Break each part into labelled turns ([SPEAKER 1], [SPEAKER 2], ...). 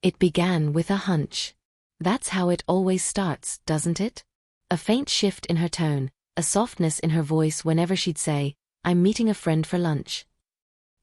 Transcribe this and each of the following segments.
[SPEAKER 1] It began with a hunch. That's how it always starts, doesn't it? A faint shift in her tone, a softness in her voice whenever she'd say, "I'm meeting a friend for lunch."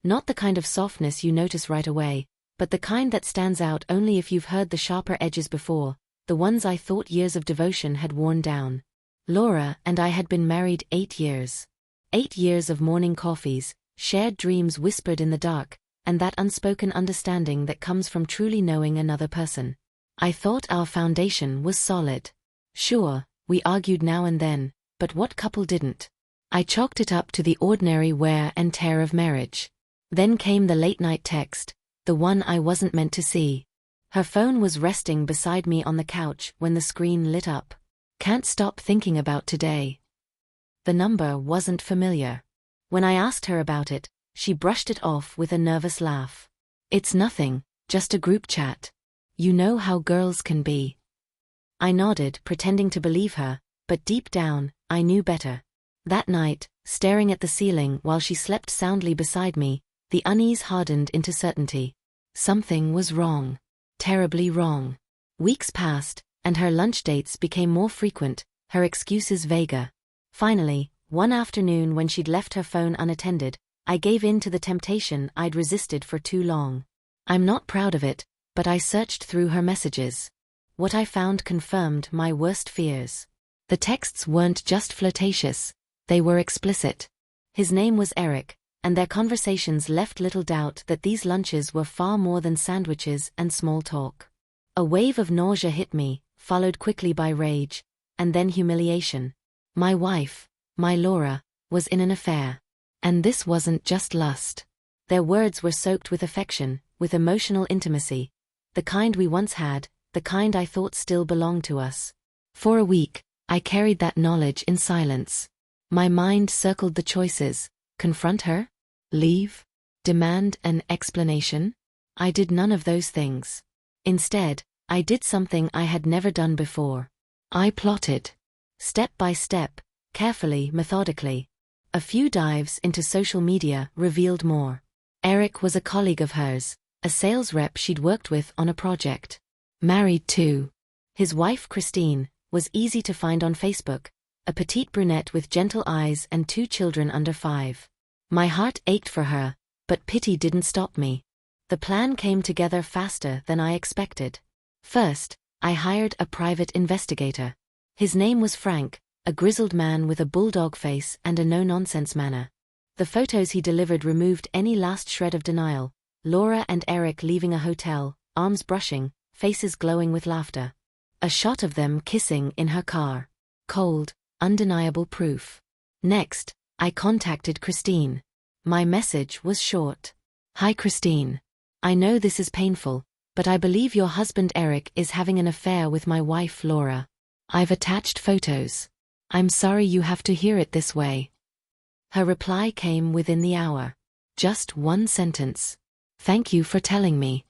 [SPEAKER 1] Not the kind of softness you notice right away, but the kind that stands out only if you've heard the sharper edges before, the ones I thought years of devotion had worn down. Laura and I had been married 8 years. 8 years of morning coffees, shared dreams whispered in the dark, and that unspoken understanding that comes from truly knowing another person. I thought our foundation was solid. Sure, we argued now and then, but what couple didn't? I chalked it up to the ordinary wear and tear of marriage. Then came the late-night text, the one I wasn't meant to see. Her phone was resting beside me on the couch when the screen lit up. "Can't stop thinking about today." The number wasn't familiar. When I asked her about it, she brushed it off with a nervous laugh. "It's nothing, just a group chat. You know how girls can be." I nodded, pretending to believe her, but deep down, I knew better. That night, staring at the ceiling while she slept soundly beside me, the unease hardened into certainty. Something was wrong. Terribly wrong. Weeks passed, and her lunch dates became more frequent, her excuses vaguer. Finally, one afternoon when she'd left her phone unattended, I gave in to the temptation I'd resisted for too long. I'm not proud of it, but I searched through her messages. What I found confirmed my worst fears. The texts weren't just flirtatious, they were explicit. His name was Eric, and their conversations left little doubt that these lunches were far more than sandwiches and small talk. A wave of nausea hit me, followed quickly by rage, and then humiliation. My wife, my Laura, was in an affair. And this wasn't just lust. Their words were soaked with affection, with emotional intimacy. The kind we once had, the kind I thought still belonged to us. For a week, I carried that knowledge in silence. My mind circled the choices: confront her? Leave? Demand an explanation? I did none of those things. Instead, I did something I had never done before. I plotted. Step by step, carefully, methodically. A few dives into social media revealed more. Eric was a colleague of hers, a sales rep she'd worked with on a project. Married too. His wife Christine was easy to find on Facebook, a petite brunette with gentle eyes and 2 children under 5. My heart ached for her, but pity didn't stop me. The plan came together faster than I expected. First, I hired a private investigator. His name was Frank, a grizzled man with a bulldog face and a no-nonsense manner. The photos he delivered removed any last shred of denial. Laura and Eric leaving a hotel, arms brushing, faces glowing with laughter. A shot of them kissing in her car. Cold, undeniable proof. Next, I contacted Christine. My message was short. "Hi Christine. I know this is painful, but I believe your husband Eric is having an affair with my wife Laura. I've attached photos. I'm sorry you have to hear it this way." Her reply came within the hour. Just one sentence. "Thank you for telling me."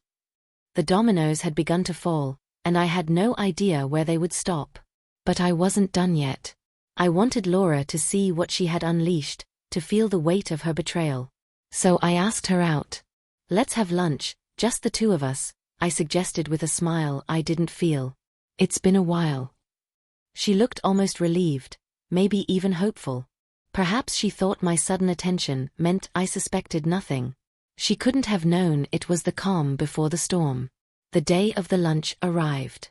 [SPEAKER 1] The dominoes had begun to fall, and I had no idea where they would stop. But I wasn't done yet. I wanted Laura to see what she had unleashed, to feel the weight of her betrayal. So I asked her out. "Let's have lunch, just the 2 of us," I suggested with a smile I didn't feel. "It's been a while." She looked almost relieved, maybe even hopeful. Perhaps she thought my sudden attention meant I suspected nothing. She couldn't have known it was the calm before the storm. The day of the lunch arrived.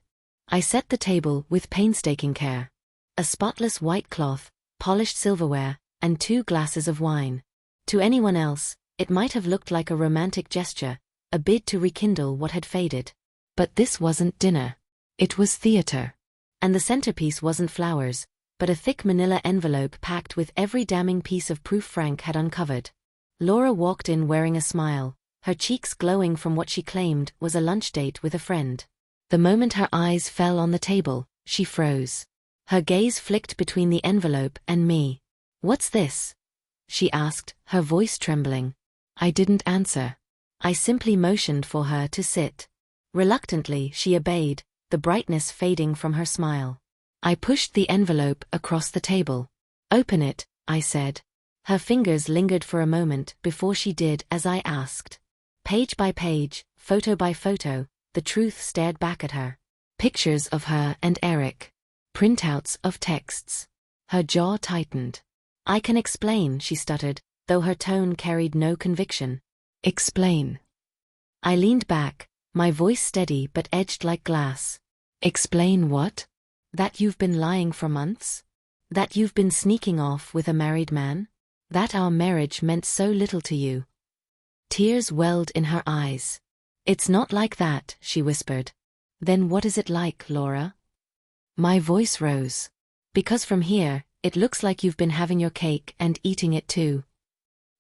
[SPEAKER 1] I set the table with painstaking care. A spotless white cloth, polished silverware, and 2 glasses of wine. To anyone else, it might have looked like a romantic gesture, a bid to rekindle what had faded. But this wasn't dinner. It was theater. And the centerpiece wasn't flowers, but a thick manila envelope packed with every damning piece of proof Frank had uncovered. Laura walked in wearing a smile, her cheeks glowing from what she claimed was a lunch date with a friend. The moment her eyes fell on the table, she froze. Her gaze flicked between the envelope and me. "What's this?" she asked, her voice trembling. I didn't answer. I simply motioned for her to sit. Reluctantly, she obeyed, the brightness fading from her smile. I pushed the envelope across the table. "Open it," I said. Her fingers lingered for a moment before she did as I asked. Page by page, photo by photo, the truth stared back at her. Pictures of her and Eric. Printouts of texts. Her jaw tightened. "I can explain," she stuttered, though her tone carried no conviction. "Explain." I leaned back, my voice steady but edged like glass. "Explain what? That you've been lying for months? That you've been sneaking off with a married man? That our marriage meant so little to you?" Tears welled in her eyes. "It's not like that," she whispered. "Then what is it like, Laura?" My voice rose. "Because from here, it looks like you've been having your cake and eating it too."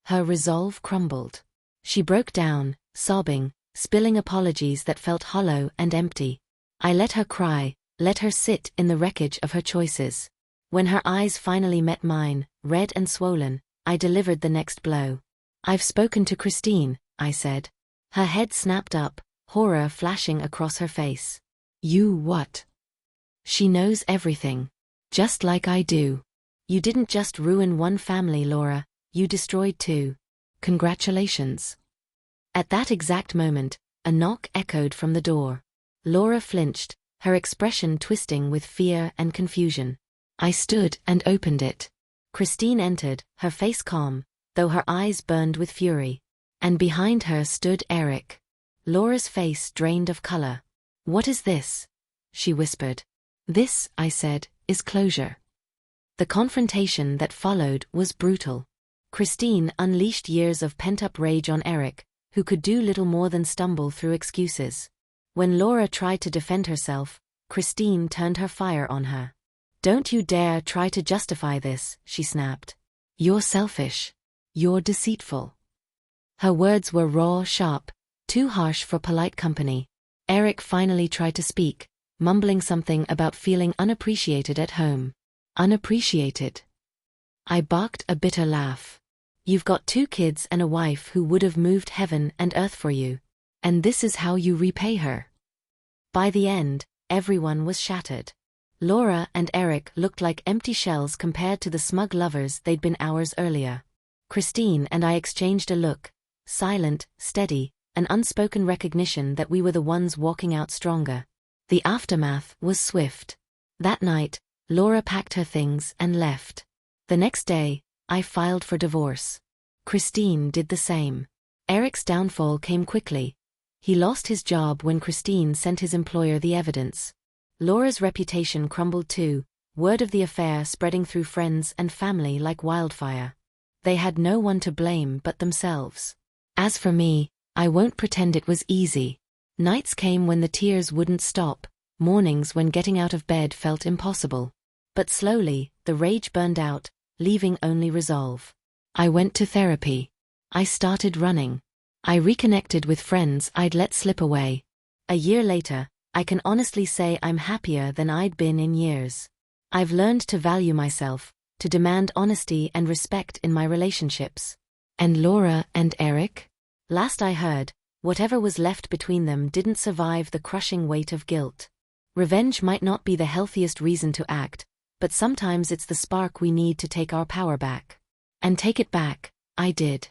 [SPEAKER 1] Her resolve crumbled. She broke down, sobbing, spilling apologies that felt hollow and empty. I let her cry, let her sit in the wreckage of her choices. When her eyes finally met mine, red and swollen, I delivered the next blow. "I've spoken to Christine," I said. Her head snapped up, horror flashing across her face. "You what?" "She knows everything. Just like I do. You didn't just ruin one family, Laura, you destroyed two. Congratulations." At that exact moment, a knock echoed from the door. Laura flinched, her expression twisting with fear and confusion. I stood and opened it. Christine entered, her face calm, though her eyes burned with fury. And behind her stood Eric. Laura's face drained of color. "What is this?" she whispered. "This," I said, "is closure." The confrontation that followed was brutal. Christine unleashed years of pent-up rage on Eric, who could do little more than stumble through excuses. When Laura tried to defend herself, Christine turned her fire on her. "Don't you dare try to justify this," she snapped. "You're selfish. You're deceitful." Her words were raw, sharp, too harsh for polite company. Eric finally tried to speak, mumbling something about feeling unappreciated at home. Unappreciated? I barked a bitter laugh. "You've got 2 kids and a wife who would have moved heaven and earth for you. And this is how you repay her?" By the end, everyone was shattered. Laura and Eric looked like empty shells compared to the smug lovers they'd been hours earlier. Christine and I exchanged a look, silent, steady, an unspoken recognition that we were the ones walking out stronger. The aftermath was swift. That night, Laura packed her things and left. The next day, I filed for divorce. Christine did the same. Eric's downfall came quickly. He lost his job when Christine sent his employer the evidence. Laura's reputation crumbled too, word of the affair spreading through friends and family like wildfire. They had no one to blame but themselves. As for me, I won't pretend it was easy. Nights came when the tears wouldn't stop, mornings when getting out of bed felt impossible. But slowly, the rage burned out, leaving only resolve. I went to therapy. I started running. I reconnected with friends I'd let slip away. A year later, I can honestly say I'm happier than I'd been in years. I've learned to value myself, to demand honesty and respect in my relationships. And Laura and Eric? Last I heard, whatever was left between them didn't survive the crushing weight of guilt. Revenge might not be the healthiest reason to act, but sometimes it's the spark we need to take our power back. And take it back, I did.